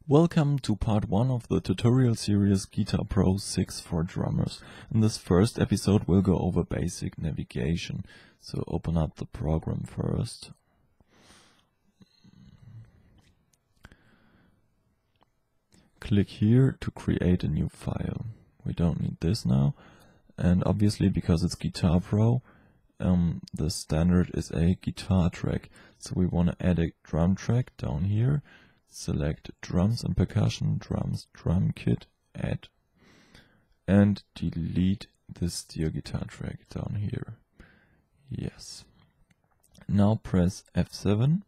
Welcome to part 1 of the tutorial series Guitar Pro 6 for drummers. In this first episode we'll go over basic navigation. So open up the program first. Click here to create a new file. We don't need this now. And obviously because it's Guitar Pro, the standard is a guitar track. So we want to add a drum track down here. Select drums and percussion, drums, drum kit, add, and delete this steel guitar track down here. Yes. Now press F7,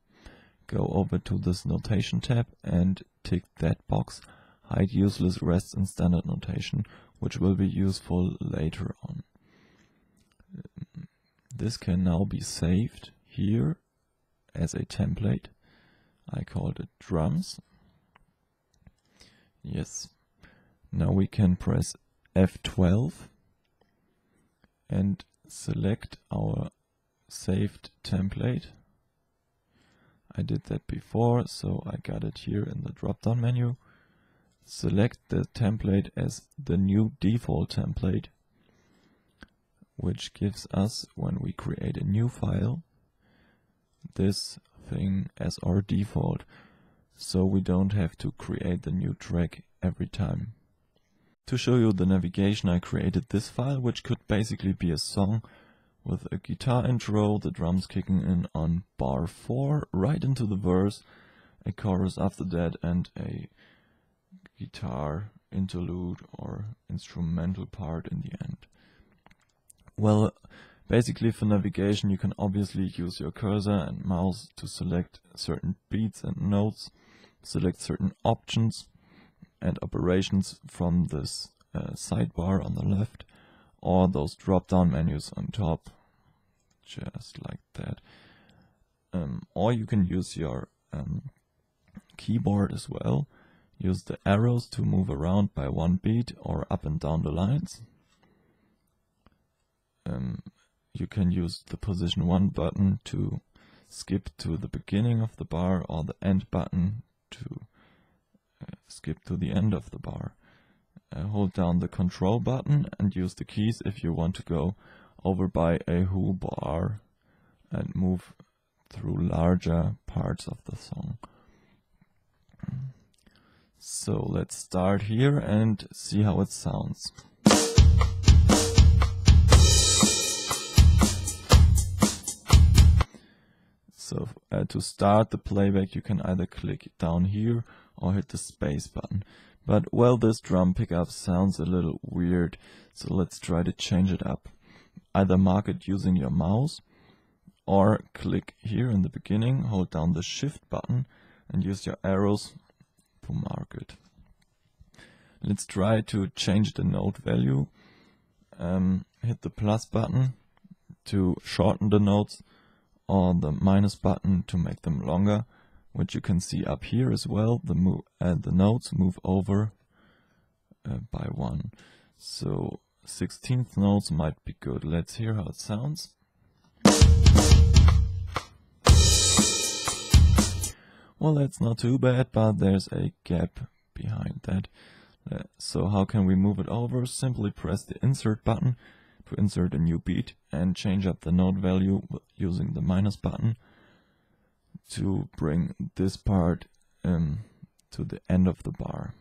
go over to this notation tab and tick that box, hide useless rests in standard notation, which will be useful later on. This can now be saved here as a template. I called it drums. Yes. Now we can press F12 and select our saved template. I did that before, so I got it here in the drop-down menu. Select the template as the new default template, which gives us, when we create a new file, this thing as our default, so we don't have to create the new track every time. To show you the navigation, I created this file, which could basically be a song with a guitar intro, the drums kicking in on bar 4, right into the verse, a chorus after that, and a guitar interlude or instrumental part in the end. Well, basically for navigation you can obviously use your cursor and mouse to select certain beats and notes, select certain options and operations from this sidebar on the left, or those drop-down menus on top, just like that. Or you can use your keyboard as well. Use the arrows to move around by one beat or up and down the lines. You can use the position 1 button to skip to the beginning of the bar, or the end button to skip to the end of the bar. Hold down the control button and use the keys if you want to go over by a whole bar and move through larger parts of the song. So let's start here and see how it sounds. So to start the playback you can either click down here or hit the space button. But well, this drum pickup sounds a little weird, so let's try to change it up. Either mark it using your mouse or click here in the beginning, hold down the shift button and use your arrows to mark it. Let's try to change the note value. Hit the plus button to shorten the notes, or the minus button to make them longer, which you can see up here as well. The notes move over by 1. So 16th notes might be good. Let's hear how it sounds. Well, that's not too bad, but there's a gap behind that. So how can we move it over? Simply press the insert button to insert a new beat and change up the note value using the minus button to bring this part to the end of the bar.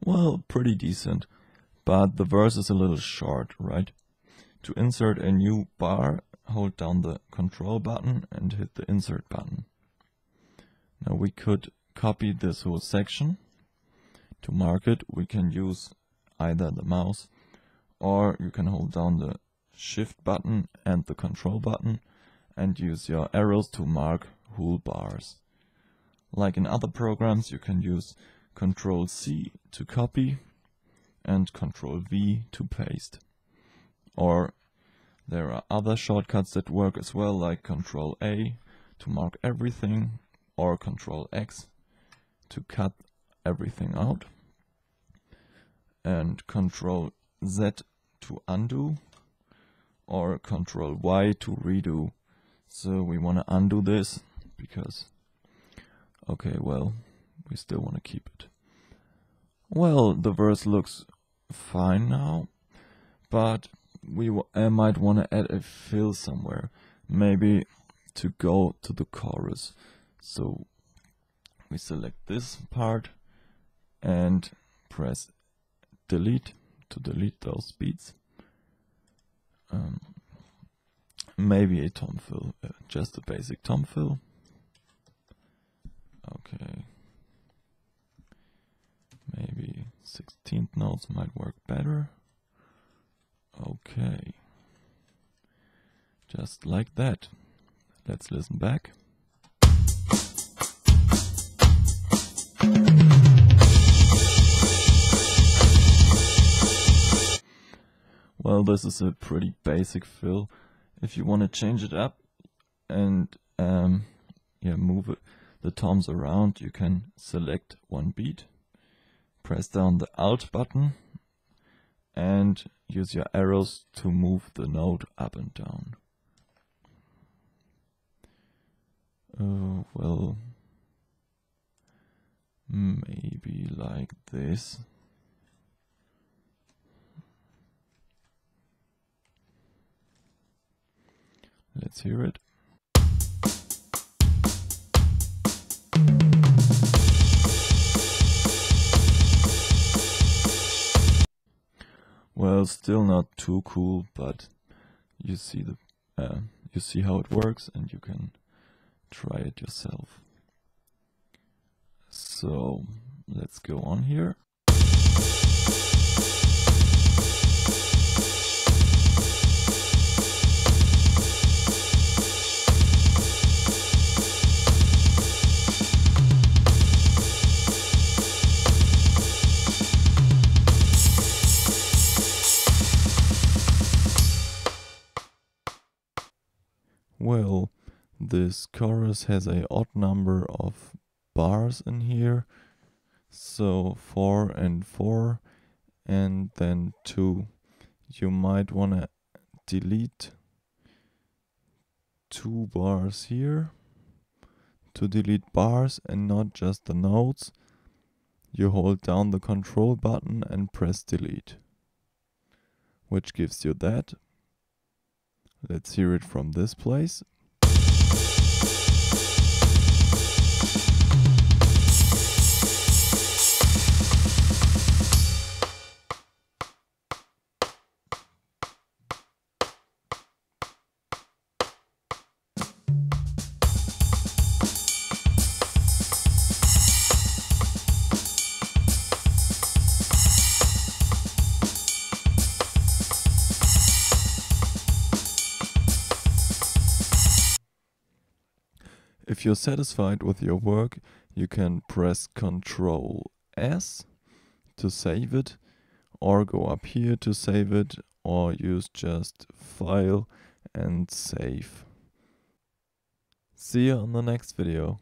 Well, pretty decent, but the verse is a little short, right? To insert a new bar, hold down the control button and hit the insert button. Now we could copy this whole section. To mark it, we can use either the mouse, or you can hold down the shift button and the control button and use your arrows to mark whole bars. Like in other programs, you can use Control C to copy and Control V to paste. Or there are other shortcuts that work as well, like Control A to mark everything, or Control X to cut everything out. and Control Z to undo, or Control Y to redo. So we want to undo this because, okay, well, we still want to keep it. Well, the verse looks fine now, but we might want to add a fill somewhere, maybe to go to the chorus. So we select this part and press delete to delete those beats. Maybe a tom fill, just a basic tom fill. Okay. Maybe 16th notes might work better. Okay. Just like that. Let's listen back. Well, this is a pretty basic fill. If you want to change it up and move the toms around, you can select one beat, press down the Alt button, and use your arrows to move the note up and down. Well, maybe like this. Let's hear it. Well, still not too cool, but you see how it works, and you can try it yourself. So let's go on here. Well, this chorus has an odd number of bars in here, so 4 and 4 and then 2. You might want to delete 2 bars here. To delete bars and not just the notes, you hold down the Control button and press delete, which gives you that. Let's hear it from this place. If you're satisfied with your work, you can press Control S to save it, or go up here to save it, or use just File and Save. See you on the next video.